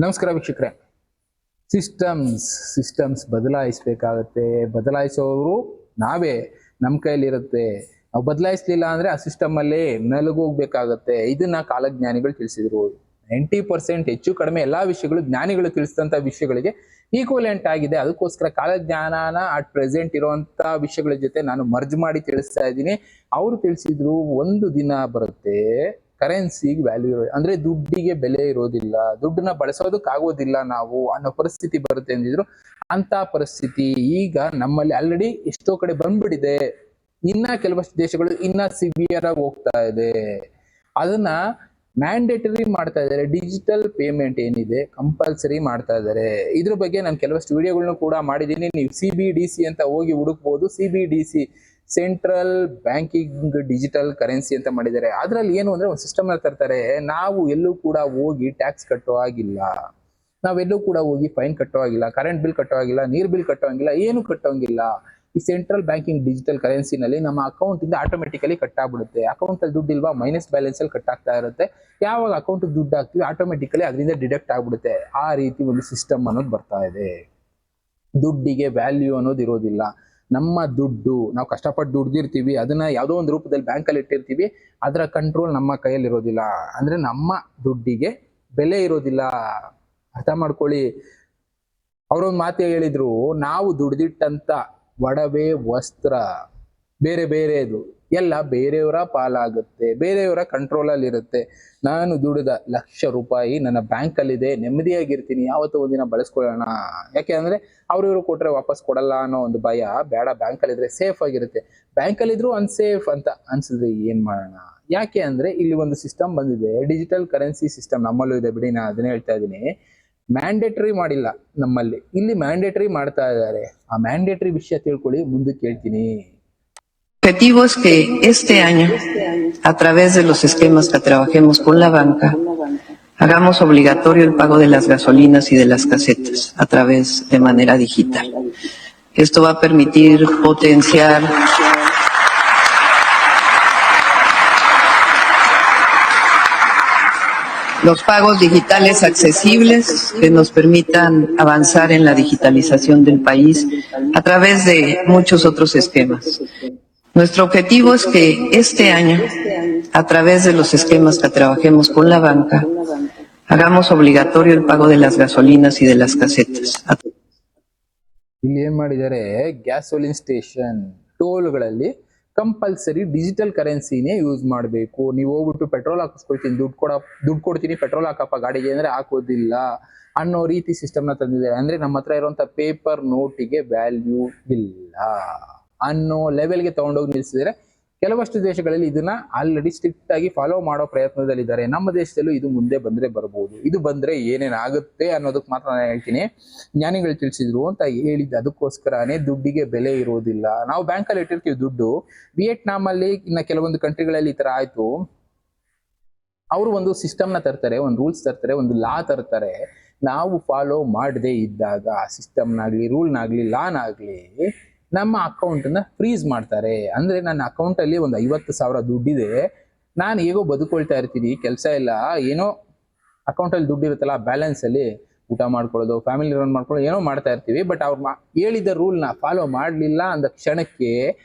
ನಮಸ್ಕಾರ ವೀಕ್ಷಕರೇ. ಸಿಸ್ಟಮ್ಸ್ ಬದಲಾಯಿಸಬೇಕಾಗತ್ತೆ. ಬದಲಾಯಿಸೋರು ನಾವೇ, ನಮ್ಮ ಕೈಲಿರುತ್ತೆ. ನಾವು ಬದಲಾಯಿಸಲಿಲ್ಲ ಅಂದ್ರೆ ಆ ಸಿಸ್ಟಮ್ ಅಲ್ಲೇ ನಲುಗೋಗ್ಬೇಕಾಗತ್ತೆ. ಇದನ್ನ ಕಾಲಜ್ಞಾನಿಗಳು ತಿಳಿಸಿದ್ರು. 90% ಹೆಚ್ಚು ಕಡಿಮೆ ಎಲ್ಲಾ ವಿಷಯಗಳು ಜ್ಞಾನಿಗಳು ತಿಳಿಸಿದಂತ ವಿಷಯಗಳಿಗೆ ಈಕ್ವಲೆಂಟ್ ಆಗಿದೆ. ಅದಕ್ಕೋಸ್ಕರ ಕಾಲಜ್ಞಾನನ ಅಟ್ ಪ್ರೆಸೆಂಟ್ ಇರುವಂತ ವಿಷಯಗಳ ಜೊತೆ ನಾನು ಮರ್ಜ್ ಮಾಡಿ ತಿಳಿಸ್ತಾ ಇದ್ದೀನಿ. ಅವರು ತಿಳಿಸಿದ್ರು, ಒಂದು ದಿನ ಬರುತ್ತೆ ಕರೆನ್ಸಿಗೆ ವ್ಯಾಲ್ಯೂ ಅಂದ್ರೆ ದುಡ್ಡಿಗೆ ಬೆಲೆ ಇರೋದಿಲ್ಲ, ದುಡ್ಡನ್ನ ಬಳಸೋದಕ್ಕಾಗೋದಿಲ್ಲ ನಾವು ಅನ್ನೋ ಪರಿಸ್ಥಿತಿ ಬರುತ್ತೆ ಅಂದಿದ್ರು. ಅಂತ ಪರಿಸ್ಥಿತಿ ಈಗ ನಮ್ಮಲ್ಲಿ ಆಲ್ರೆಡಿ ಎಷ್ಟೋ ಕಡೆ ಬಂದ್ಬಿಟ್ಟಿದೆ. ಇನ್ನ ಕೆಲವಷ್ಟು ದೇಶಗಳು ಇನ್ನ ಸಿವಿಯರ್ ಆಗಿ ಹೋಗ್ತಾ ಇದೆ. ಅದನ್ನ ಮ್ಯಾಂಡೇಟರಿ ಮಾಡ್ತಾ ಇದ್ದಾರೆ. ಡಿಜಿಟಲ್ ಪೇಮೆಂಟ್ ಏನಿದೆ ಕಂಪಲ್ಸರಿ ಮಾಡ್ತಾ ಇದ್ದಾರೆ. ಇದ್ರ ಬಗ್ಗೆ ನಾನು ಕೆಲವಷ್ಟು ವಿಡಿಯೋಗಳನ್ನ ಕೂಡ ಮಾಡಿದ್ದೀನಿ. ನೀವು CBDC ಅಂತ ಹೋಗಿ ಹುಡುಕ್ಬೋದು. CBDC central banking digital currency ಅಂತ ಮಾಡಿದ್ದಾರೆ. ಅದ್ರಲ್ಲಿ ಏನು ಅಂದ್ರೆ ಒಂದು ಸಿಸ್ಟಮ್ ತರ್ತಾರೆ. ನಾವು ಎಲ್ಲೂ ಕೂಡ ಹೋಗಿ ಟ್ಯಾಕ್ಸ್ ಕಟ್ಟೋ ಆಗಿಲ್ಲ, ನಾವೆಲ್ಲೂ ಕೂಡ ಹೋಗಿ ಫೈನ್ ಕಟ್ಟೋ ಆಗಿಲ್ಲ, ಕರೆಂಟ್ ಬಿಲ್ ಕಟ್ಟೋ ಆಗಿಲ್ಲ, ನೀರ್ ಬಿಲ್ ಕಟ್ಟೋ ಆಗಿಲ್ಲ, ಏನು ಕಟ್ಟೋಂಗಿಲ್ಲ. ಈ ಸೆಂಟ್ರಲ್ ಬ್ಯಾಂಕಿಂಗ್ ಡಿಜಿಟಲ್ ಕರೆನ್ಸಿನಲ್ಲಿ ನಮ್ಮ ಅಕೌಂಟ್ ಇಂದ ಆಟೋಮೆಟಿಕಲಿ ಕಟ್ ಆಗ್ಬಿಡುತ್ತೆ. ಅಕೌಂಟ್ ಅಲ್ಲಿ ದುಡ್ಡು ಇಲ್ವಾ, ಮೈನಸ್ ಬ್ಯಾಲೆನ್ಸ್ ಅಲ್ಲಿ ಕಟ್ ಆಗ್ತಾ ಇರುತ್ತೆ. ಯಾವಾಗ ಅಕೌಂಟ್ ದುಡ್ಡು ಹಾಕ್ತಿವಿ ಆಟೋಮೆಟಿಕಲಿ ಅದರಿಂದ ಡಿಡಕ್ಟ್ ಆಗ್ಬಿಡುತ್ತೆ. ಆ ರೀತಿ ಒಂದು ಸಿಸ್ಟಮ್ ಅನ್ನೋದು ಬರ್ತಾ ಇದೆ. ದುಡ್ಡಿಗೆ ವ್ಯಾಲ್ಯೂ ಅನ್ನೋದು ಇರೋದಿಲ್ಲ. ನಮ್ಮ ದುಡ್ಡು ನಾವು ಕಷ್ಟಪಟ್ಟು ದುಡ್ದಿರ್ತೀವಿ, ಅದನ್ನ ಯಾವುದೋ ಒಂದು ರೂಪದಲ್ಲಿ ಬ್ಯಾಂಕಲ್ಲಿ ಇಟ್ಟಿರ್ತೀವಿ, ಅದರ ಕಂಟ್ರೋಲ್ ನಮ್ಮ ಕೈಯಲ್ಲಿ ಇರೋದಿಲ್ಲ. ಅಂದ್ರೆ ನಮ್ಮ ದುಡ್ಡಿಗೆ ಬೆಲೆ ಇರೋದಿಲ್ಲ. ಅರ್ಥ ಮಾಡ್ಕೊಳ್ಳಿ. ಅವರೊಂದು ಮಾತು ಹೇಳಿದ್ರು, ನಾವು ದುಡ್ದಿಟ್ಟಂತ ಒಡವೆ, ವಸ್ತ್ರ, ಬೇರೆ ಬೇರೆದು ಎಲ್ಲ ಬೇರೆಯವರ ಪಾಲಾಗುತ್ತೆ, ಬೇರೆಯವರ ಕಂಟ್ರೋಲ್ ಅಲ್ಲಿ ಇರುತ್ತೆ. ನಾನು ದುಡಿದ ₹1,00,000 ನನ್ನ ಬ್ಯಾಂಕ್ ಅಲ್ಲಿ ಇದೆ, ನೆಮ್ಮದಿಯಾಗಿರ್ತೀನಿ, ಯಾವತ್ತೋ ಒಂದಿನ ಬಳಸ್ಕೊಳ್ಳೋಣ. ಯಾಕೆ ಅಂದ್ರೆ ಇವರು ಕೊಟ್ರೆ ವಾಪಸ್ ಕೊಡಲ್ಲ ಅನ್ನೋ ಒಂದು ಭಯ ಬೇಡ. ಬ್ಯಾಂಕ್ ಅಲ್ಲಿ ಇದ್ರೆ ಸೇಫ್ ಆಗಿರುತ್ತೆ. ಬ್ಯಾಂಕ್ ಅಲ್ಲಿ ಇದ್ರು ಅನ್ಸೇಫ್ ಅಂತ ಅನ್ಸಿದ್ರೆ ಏನ್ ಮಾಡೋಣ? ಯಾಕೆ ಅಂದ್ರೆ ಇಲ್ಲಿ ಒಂದು ಸಿಸ್ಟಮ್ ಬಂದಿದೆ, ಡಿಜಿಟಲ್ ಕರೆನ್ಸಿ ಸಿಸ್ಟಮ್. ನಮ್ಮಲ್ಲೂ ಇದೆ ಬಿಡಿ, ನಾನು ಅದನ್ನ ಹೇಳ್ತಾ ಇದ್ದೀನಿ. ಮ್ಯಾಂಡೇಟರಿ ಮಾಡಿಲ್ಲ ನಮ್ಮಲ್ಲಿ, ಇಲ್ಲಿ ಮ್ಯಾಂಡೇಟರಿ ಮಾಡ್ತಾ ಇದ್ದಾರೆ. ಆ ಮ್ಯಾಂಡೇಟರಿ ವಿಷಯ ತಿಳ್ಕೊಳ್ಳಿ, ಮುಂದಕ್ಕೆ ಹೇಳ್ತೀನಿ. Objetivo es que este año, a través de los esquemas que trabajemos con la banca, hagamos obligatorio el pago de las gasolinas y de las casetas a través de manera digital. Esto va a permitir potenciar los pagos digitales accesibles que nos permitan avanzar en la digitalización del país a través de muchos otros esquemas. Nuestro objetivo es que este año, a través de los esquemas que trabajemos con la banca, hagamos obligatorio el pago de las gasolinas y de las casetas. ಇಲ್ಲಿ ಏನ್ ಮಾಡಿದ್ದಾರೆ, gasoline station, ಟೋಲ್ಗಳಲ್ಲಿ compulsory digital ಕರೆನ್ಸಿನೇ use ಮಾಡಬೇಕು. ನೀವು ಹೋಗ್ಬಿಟ್ಟು petrol ಹಾಕಿಸ್ಕೊಳ್ತೀನಿ, ದುಡ್ಡು ಕೊಡ್ತೀನಿ, petrol ಹಾಕಪ್ಪ ಗಾಡಿಗೆ ಅಂದ್ರೆ ಹಾಕೋದಿಲ್ಲ ಅನ್ನೋ ರೀತಿ ಸಿಸ್ಟಮ್ನ ತಂದಿದ್ದಾರೆ. ಅಂದ್ರೆ ನಮ್ಮ ಹತ್ರ ಇರುವಂತ ಪೇಪರ್ ನೋಟಿಗೆ ವ್ಯಾಲ್ಯೂ ಇಲ್ಲ ಅನ್ನೋ ಲೆವೆಲ್ಗೆ ತಗೊಂಡೋಗಿ ನಿಲ್ಸಿದ್ರೆ. ಕೆಲವಷ್ಟು ದೇಶಗಳಲ್ಲಿ ಇದನ್ನ ಆಲ್ರೆಡಿ ಸ್ಟ್ರಿಕ್ಟ್ ಆಗಿ ಫಾಲೋ ಮಾಡೋ ಪ್ರಯತ್ನದಲ್ಲಿದ್ದಾರೆ. ನಮ್ಮ ದೇಶದಲ್ಲೂ ಇದು ಮುಂದೆ ಬಂದ್ರೆ ಬರ್ಬೋದು. ಇದು ಬಂದ್ರೆ ಏನೇನಾಗುತ್ತೆ ಅನ್ನೋದಕ್ಕೆ ಮಾತ್ರ ನಾನು ಹೇಳ್ತೀನಿ. ಜ್ಞಾನಿಗಳು ತಿಳಿಸಿದ್ರು ಅಂತ ಹೇಳಿದ್ದು ಅದಕ್ಕೋಸ್ಕರನೇ. ದುಡ್ಡಿಗೆ ಬೆಲೆ ಇರೋದಿಲ್ಲ. ನಾವು ಬ್ಯಾಂಕಲ್ಲಿ ಇಟ್ಟಿರ್ತೀವಿ ದುಡ್ಡು. ವಿಯೆಟ್ನಾಂ ಅಲ್ಲಿ, ಇನ್ನ ಕೆಲವೊಂದು ಕಂಟ್ರಿಗಳಲ್ಲಿ ಈ ತರ ಆಯ್ತು. ಅವರು ಒಂದು ಸಿಸ್ಟಮ್ನ ತರ್ತಾರೆ, ಒಂದು ರೂಲ್ಸ್ ತರ್ತಾರೆ, ಒಂದು ಲಾ ತರ್ತಾರೆ. ನಾವು ಫಾಲೋ ಮಾಡದೇ ಇದ್ದಾಗ ಸಿಸ್ಟಮ್ನಾಗ್ಲಿ, ರೂಲ್ನಾಗ್ಲಿ, ಲಾನಾಗ್ಲಿ ನಮ್ಮ ಅಕೌಂಟನ್ನ ಫ್ರೀಸ್ ಮಾಡ್ತಾರೆ. ಅಂದ್ರೆ ನನ್ನ ಅಕೌಂಟ್ ಅಲ್ಲಿ ಒಂದು 50,000 ದುಡ್ಡಿದೆ, ನಾನು ಹೇಗೋ ಬದುಕೊಳ್ತಾ ಇರ್ತೀನಿ, ಕೆಲಸ ಇಲ್ಲ, ಏನೋ ಅಕೌಂಟಲ್ಲಿ ದುಡ್ಡು ಇರುತ್ತಲ್ಲ, ಬ್ಯಾಲೆನ್ಸ್ ಅಲ್ಲಿ ಊಟ ಮಾಡ್ಕೊಳ್ಳೋದು, ಫ್ಯಾಮಿಲಿ ರನ್ ಮಾಡ್ಕೊಳ್ಳೋದು, ಏನೋ ಮಾಡ್ತಾ ಇರ್ತೀವಿ. ಬಟ್ ಅವ್ರು ಹೇಳಿದ ರೂಲ್ನ ಫಾಲೋ ಮಾಡಲಿಲ್ಲ ಅಂದ ಕ್ಷಣಕ್ಕೆ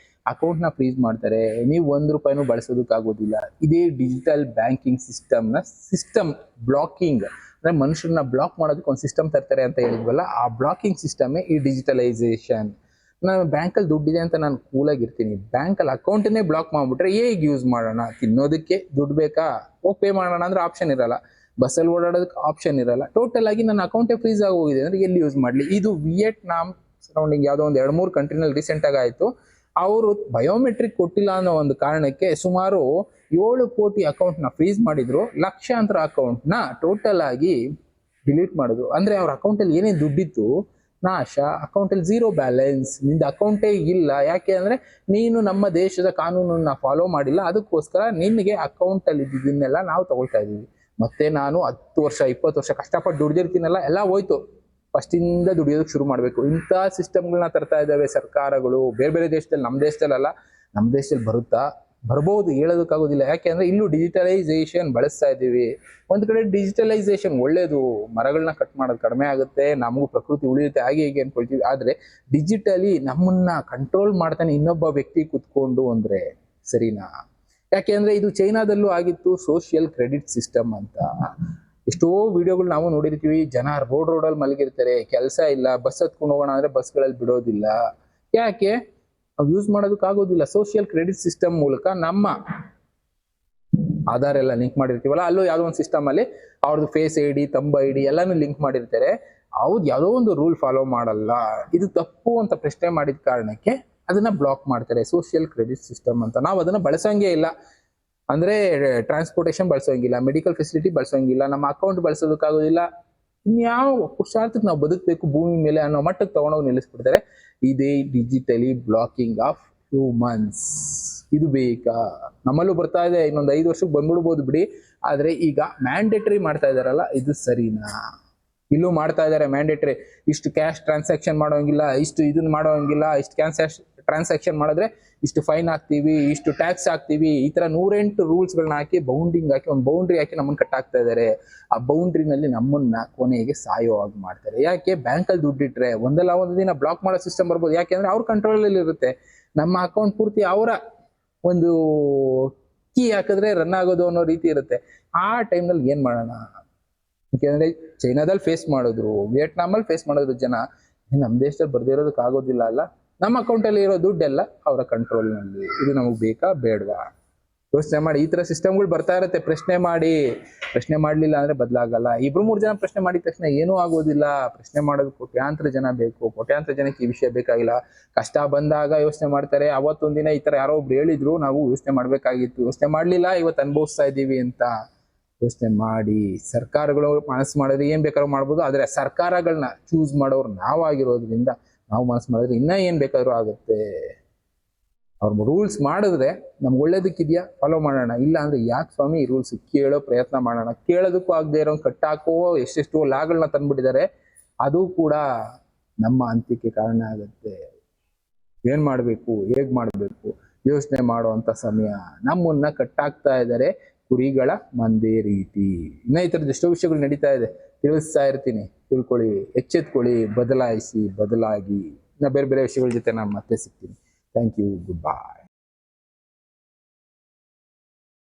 ಅಕೌಂಟ್ನ ಫ್ರೀಸ್ ಮಾಡ್ತಾರೆ. ನೀವು ₹1 ಬಳಸೋದಕ್ಕಾಗೋದಿಲ್ಲ. ಇದೇ ಡಿಜಿಟಲ್ ಬ್ಯಾಂಕಿಂಗ್ ಸಿಸ್ಟಮ್ ಬ್ಲಾಕಿಂಗ್ ಅಂದ್ರೆ ಮನುಷ್ಯರನ್ನ ಬ್ಲಾಕ್ ಮಾಡೋದಕ್ಕೆ ಒಂದು ಸಿಸ್ಟಮ್ ತರ್ತಾರೆ ಅಂತ ಹೇಳಿದ್ವಲ್ಲ, ಆ ಬ್ಲಾಕಿಂಗ್ ಸಿಸ್ಟಮೇ ಈ ಡಿಜಿಟಲೈಸೇಷನ್. ನಾನು ಬ್ಯಾಂಕಲ್ಲಿ ದುಡ್ಡಿದೆ ಅಂತ ನಾನು ಕೂಲಾಗಿರ್ತೀನಿ, ಬ್ಯಾಂಕಲ್ಲಿ ಅಕೌಂಟನ್ನೇ ಬ್ಲಾಕ್ ಮಾಡ್ಬಿಟ್ರೆ ಹೇಗೆ ಯೂಸ್ ಮಾಡೋಣ? ತಿನ್ನೋದಕ್ಕೆ ದುಡ್ಡು ಬೇಕಾ? ಹೋಗಿ ಪೇ ಮಾಡೋಣ ಅಂದ್ರೆ ಆಪ್ಷನ್ ಇರಲ್ಲ, ಬಸ್ಸಲ್ಲಿ ಓಡಾಡೋದಕ್ಕೆ ಆಪ್ಷನ್ ಇರಲ್ಲ. ಟೋಟಲ್ ಆಗಿ ನನ್ನ ಅಕೌಂಟೇ ಫ್ರೀಸ್ ಆಗಿ ಹೋಗಿದೆ ಅಂದ್ರೆ ಎಲ್ಲಿ ಯೂಸ್ ಮಾಡಲಿ? ಇದು ವಿಯೆಟ್ನಾಂ ಸರೌಂಡಿಂಗ್ ಯಾವುದೋ ಒಂದು 2-3 ಕಂಟ್ರಿನಲ್ಲಿ ರೀಸೆಂಟ್ ಆಗಿ ಆಯ್ತು. ಅವರು ಬಯೋಮೆಟ್ರಿಕ್ ಕೊಟ್ಟಿಲ್ಲ ಅನ್ನೋ ಒಂದು ಕಾರಣಕ್ಕೆ ಸುಮಾರು 7 ಕೋಟಿ ಅಕೌಂಟ್ನ ಫ್ರೀಸ್ ಮಾಡಿದ್ರು. ಲಕ್ಷಾಂತರ ಅಕೌಂಟ್ನ ಟೋಟಲ್ ಆಗಿ ಡಿಲೀಟ್ ಮಾಡಿದ್ರು. ಅಂದ್ರೆ ಅವ್ರ ಅಕೌಂಟಲ್ಲಿ ಏನೇನು ದುಡ್ಡಿತ್ತು ನಾಶ, ಅಕೌಂಟಲ್ಲಿ 0 ಬ್ಯಾಲೆನ್ಸ್, ನಿಂದ ಅಕೌಂಟೇ ಇಲ್ಲ. ಯಾಕೆ ಅಂದ್ರೆ ನೀನು ನಮ್ಮ ದೇಶದ ಕಾನೂನನ್ನ ಫಾಲೋ ಮಾಡಿಲ್ಲ, ಅದಕ್ಕೋಸ್ಕರ ನಿನ್ಗೆ ಅಕೌಂಟಲ್ಲಿ ಇದ್ದಿದ್ದನ್ನೆಲ್ಲ ನಾವು ತಗೊಳ್ತಾ ಇದೀವಿ. ಮತ್ತೆ ನಾನು 10 ವರ್ಷ 20 ವರ್ಷ ಕಷ್ಟಪಟ್ಟು ದುಡ್ದಿರ್ತೀನಲ್ಲ, ಎಲ್ಲ ಹೋಯ್ತು. ಫಸ್ಟ್ ಇಂದ ದುಡಿಯೋದಕ್ಕೆ ಶುರು ಮಾಡಬೇಕು. ಇಂಥ ಸಿಸ್ಟಮ್ಗಳನ್ನ ತರ್ತಾ ಇದ್ದಾವೆ ಸರ್ಕಾರಗಳು. ಬೇರೆ ಬೇರೆ ದೇಶದಲ್ಲಿ, ನಮ್ಮ ದೇಶದಲ್ಲ, ನಮ್ಮ ದೇಶದಲ್ಲಿ ಬರುತ್ತಾ ಬರ್ಬೋದು, ಹೇಳೋದಕ್ಕಾಗೋದಿಲ್ಲ. ಯಾಕೆಂದ್ರೆ ಇಲ್ಲೂ ಡಿಜಿಟಲೈಸೇಷನ್ ಬಳಸ್ತಾ ಇದ್ದೀವಿ. ಒಂದ್ ಕಡೆ ಡಿಜಿಟಲೈಸೇಷನ್ ಒಳ್ಳೇದು, ಮರಗಳನ್ನ ಕಟ್ ಮಾಡೋದು ಕಡಿಮೆ ಆಗುತ್ತೆ, ನಮಗೂ ಪ್ರಕೃತಿ ಉಳಿಯುತ್ತೆ, ಹಾಗೆ ಹೀಗೆ ಅನ್ಕೊಳ್ತೀವಿ. ಆದ್ರೆ ಡಿಜಿಟಲಿ ನಮ್ಮನ್ನ ಕಂಟ್ರೋಲ್ ಮಾಡ್ತಾನೆ ಇನ್ನೊಬ್ಬ ವ್ಯಕ್ತಿ ಕುತ್ಕೊಂಡು ಅಂದ್ರೆ ಸರಿನಾ? ಯಾಕೆಂದ್ರೆ ಇದು ಚೈನಾದಲ್ಲೂ ಆಗಿತ್ತು, ಸೋಷಿಯಲ್ ಕ್ರೆಡಿಟ್ ಸಿಸ್ಟಮ್ ಅಂತ. ಎಷ್ಟೋ ವಿಡಿಯೋಗಳು ನಾವು ನೋಡಿರ್ತೀವಿ, ಜನ ರೋಡಲ್ಲಿ ಮಲಗಿರ್ತಾರೆ, ಕೆಲಸ ಇಲ್ಲ, ಬಸ್ ಹತ್ಕೊಂಡು ಹೋಗೋಣ ಅಂದ್ರೆ ಬಸ್ಗಳಲ್ಲಿ ಬಿಡೋದಿಲ್ಲ. ಯಾಕೆ? ನಾವು ಯೂಸ್ ಮಾಡೋದಕ್ಕಾಗೋದಿಲ್ಲ. ಸೋಷಿಯಲ್ ಕ್ರೆಡಿಟ್ ಸಿಸ್ಟಮ್ ಮೂಲಕ ನಮ್ಮ ಆಧಾರ್ ಎಲ್ಲ ಲಿಂಕ್ ಮಾಡಿರ್ತೀವಲ್ಲ, ಅಲ್ಲೂ ಯಾವುದೋ ಒಂದು ಸಿಸ್ಟಮ್ ಅಲ್ಲಿ ಅವ್ರದ್ದು ಫೇಸ್ ಐ ಡಿ, ತಂಬ ಐ ಡಿ ಎಲ್ಲಾನು ಲಿಂಕ್ ಮಾಡಿರ್ತಾರೆ. ಅವ್ರು ಯಾವುದೋ ಒಂದು ರೂಲ್ ಫಾಲೋ ಮಾಡಲ್ಲ, ಇದು ತಪ್ಪು ಅಂತ ಪ್ರಶ್ನೆ ಮಾಡಿದ ಕಾರಣಕ್ಕೆ ಅದನ್ನ ಬ್ಲಾಕ್ ಮಾಡ್ತಾರೆ. ಸೋಷಿಯಲ್ ಕ್ರೆಡಿಟ್ ಸಿಸ್ಟಮ್ ಅಂತ. ನಾವು ಅದನ್ನ ಬಳಸಂಗೇ ಇಲ್ಲ. ಅಂದ್ರೆ ಟ್ರಾನ್ಸ್ಪೋರ್ಟೇಷನ್ ಬಳಸೋಂಗಿಲ್ಲ, ಮೆಡಿಕಲ್ ಫೆಸಿಲಿಟಿ ಬಳಸೋಂಗಿಲ್ಲ, ನಮ್ಮ ಅಕೌಂಟ್ ಬಳಸೋದಕ್ಕಾಗೋದಿಲ್ಲ. ಇನ್ಯಾವ ಪುರುಷಾರ್ಥಕ್ಕೆ ನಾವು ಬದುಕಬೇಕು ಭೂಮಿ ಮೇಲೆ ಅನ್ನೋ ಮಟ್ಟಕ್ಕೆ ತಗೊಂಡೋಗಿ ನಿಲ್ಲಿಸ್ಬಿಡ್ತಾರೆ. ಇದೇ ಡಿಜಿಟಲಿ ಬ್ಲಾಕಿಂಗ್ ಆಫ್ ಹ್ಯೂಮನ್ಸ್. ಇದು ಬೇಕಾ? ನಮ್ಮಲ್ಲೂ ಬರ್ತಾ ಇದೆ, ಇನ್ನೊಂದು 5 ವರ್ಷಕ್ಕೆ ಬಂದ್ಬಿಡ್ಬೋದು ಬಿಡಿ. ಆದ್ರೆ ಈಗ ಮ್ಯಾಂಡೇಟರಿ ಮಾಡ್ತಾ ಇದಾರಲ್ಲ, ಇದು ಸರಿನಾ? ಇಲ್ಲೂ ಮಾಡ್ತಾ ಇದಾರೆ ಮ್ಯಾಂಡೇಟರಿ. ಇಷ್ಟು ಕ್ಯಾಶ್ ಟ್ರಾನ್ಸಾಕ್ಷನ್ ಮಾಡೋಂಗಿಲ್ಲ, ಇಷ್ಟು ಇದನ್ನ ಮಾಡೋಂಗಿಲ್ಲ, ಇಷ್ಟು ಟ್ರಾನ್ಸಾಕ್ಷನ್ ಮಾಡಿದ್ರೆ ಇಷ್ಟು ಫೈನ್ ಹಾಕ್ತೀವಿ, ಇಷ್ಟು ಟ್ಯಾಕ್ಸ್ ಹಾಕ್ತೀವಿ, ಈ ತರ 108 ರೂಲ್ಸ್ಗಳನ್ನ ಹಾಕಿ ಬೌಂಡಿಂಗ್ ಹಾಕಿ ಒಂದು ಬೌಂಡ್ರಿ ಹಾಕಿ ನಮ್ಮನ್ನ ಕಟ್ಟಾಕ್ತಾ ಇದಾರೆ. ಆ ಬೌಂಡ್ರಿನಲ್ಲಿ ನಮ್ಮನ್ನ ಕೊನೆಗೆ ಸಾಯೋ ಹಾಗೆ ಮಾಡ್ತಾರೆ. ಯಾಕೆ? ಬ್ಯಾಂಕಲ್ಲಿ ದುಡ್ಡಿಟ್ರೆ ಒಂದಲ್ಲ ಒಂದು ದಿನ ಬ್ಲಾಕ್ ಮಾಡೋ ಸಿಸ್ಟಮ್ ಬರ್ಬೋದು. ಯಾಕೆಂದ್ರೆ ಅವ್ರ ಕಂಟ್ರೋಲ್ ಅಲ್ಲಿ ಇರುತ್ತೆ. ನಮ್ಮ ಅಕೌಂಟ್ ಪೂರ್ತಿ ಅವರ ಒಂದು ಕೀ ಹಾಕಿದ್ರೆ ರನ್ ಆಗೋದು ಅನ್ನೋ ರೀತಿ ಇರುತ್ತೆ. ಆ ಟೈಮ್ನಲ್ಲಿ ಏನ್ ಮಾಡೋಣ? ಯಾಕೆಂದ್ರೆ ಚೈನಾದಲ್ಲಿ ಫೇಸ್ ಮಾಡಿದ್ರು, ವಿಯೆಟ್ನಾಮಲ್ಲಿ ಫೇಸ್ ಮಾಡಿದ್ರು ಜನ. ನಮ್ಮ ದೇಶದಲ್ಲಿ ಬರ್ದಿರೋದಕ್ಕೆ ಆಗೋದಿಲ್ಲ ಅಲ್ಲ. ನಮ್ಮ ಅಕೌಂಟ್ ಅಲ್ಲಿ ಇರೋ ದುಡ್ಡೆಲ್ಲ ಅವರ ಕಂಟ್ರೋಲ್ ನಲ್ಲಿ. ಇದು ನಮಗ್ ಬೇಕಾ ಬೇಡವಾ? ಯೋಚನೆ ಮಾಡಿ. ಈ ತರ ಸಿಸ್ಟಮ್ಗಳು ಬರ್ತಾ ಇರುತ್ತೆ. ಪ್ರಶ್ನೆ ಮಾಡ್ಲಿಲ್ಲ ಅಂದ್ರೆ ಬದಲಾಗಲ್ಲ. 2-3 ಜನ ಪ್ರಶ್ನೆ ಮಾಡಿದ ತಕ್ಷಣ ಏನೂ ಆಗೋದಿಲ್ಲ. ಪ್ರಶ್ನೆ ಮಾಡೋದು ಕೋಟ್ಯಾಂತರ ಜನ ಬೇಕು. ಕೋಟ್ಯಾಂತರ ಜನಕ್ಕೆ ಈ ವಿಷಯ ಬೇಕಾಗಿಲ್ಲ. ಕಷ್ಟ ಬಂದಾಗ ಯೋಚನೆ ಮಾಡ್ತಾರೆ. ಅವತ್ತೊಂದಿನ ಈ ತರ ಯಾರೋ ಒಬ್ರು ಹೇಳಿದ್ರು, ನಾವು ಯೋಚನೆ ಮಾಡ್ಬೇಕಾಗಿತ್ತು, ಯೋಚನೆ ಮಾಡ್ಲಿಲ್ಲ, ಇವತ್ತು ಅನುಭವಿಸ್ತಾ ಇದ್ದೀವಿ ಅಂತ. ಯೋಚನೆ ಮಾಡಿ. ಸರ್ಕಾರಗಳು ಮನಸ್ಸು ಮಾಡಿದ್ರೆ ಏನ್ ಬೇಕಾದ್ರೂ ಮಾಡ್ಬೋದು. ಆದ್ರೆ ಸರ್ಕಾರಗಳನ್ನ ಚೂಸ್ ಮಾಡೋರು ನಾವಾಗಿರೋದ್ರಿಂದ ನಾವು ಮನಸ್ಸು ಮಾಡಿದ್ರೆ ಇನ್ನ ಏನ್ ಬೇಕಾದ್ರೂ ಆಗುತ್ತೆ. ಅವ್ರ ರೂಲ್ಸ್ ಮಾಡಿದ್ರೆ ನಮ್ಗೆ ಒಳ್ಳೇದಕ್ಕಿದ್ಯಾ, ಫಾಲೋ ಮಾಡೋಣ. ಇಲ್ಲ ಅಂದ್ರೆ ಯಾಕೆ ಸ್ವಾಮಿ ಈ ರೂಲ್ಸ್? ಕೇಳೋ ಪ್ರಯತ್ನ ಮಾಡೋಣ. ಕೇಳೋದಕ್ಕೂ ಆಗದೆ ಇರೋ ಕಟ್ಟಾಕೋ ಎಷ್ಟೆಷ್ಟೋ ಲಾಗಳನ್ನ ತಂದ್ಬಿಟ್ಟಿದ್ದಾರೆ. ಅದು ಕೂಡ ನಮ್ಮ ಅಂತ್ಯಕ್ಕೆ ಕಾರಣ ಆಗುತ್ತೆ. ಏನ್ ಮಾಡ್ಬೇಕು, ಹೇಗ್ ಮಾಡ್ಬೇಕು ಯೋಚನೆ ಮಾಡುವಂತ ಸಮಯ. ನಮ್ಮನ್ನ ಕಟ್ಟಾಕ್ತಾ ಇದ್ದಾರೆ ಕುರಿಗಳ ಮಂದೆ ರೀತಿ. ಇನ್ನ ಈ ತರದ ಎಷ್ಟೋ ವಿಷಯಗಳು ನಡೀತಾ ಇದೆ, ತಿಳಿಸ್ತಾ ಇರ್ತೀನಿ. ತಿಳ್ಕೊಳ್ಳಿ, ಎಚ್ಚೆತ್ಕೊಳ್ಳಿ, ಬದಲಾಯಿಸಿ, ಬದಲಾಗಿ. ಇನ್ನ ಬೇರೆ ಬೇರೆ ವಿಷಯಗಳ ಜೊತೆ ನಾನು ಮತ್ತೆ ಸಿಗ್ತೀನಿ. Thank you. Good by.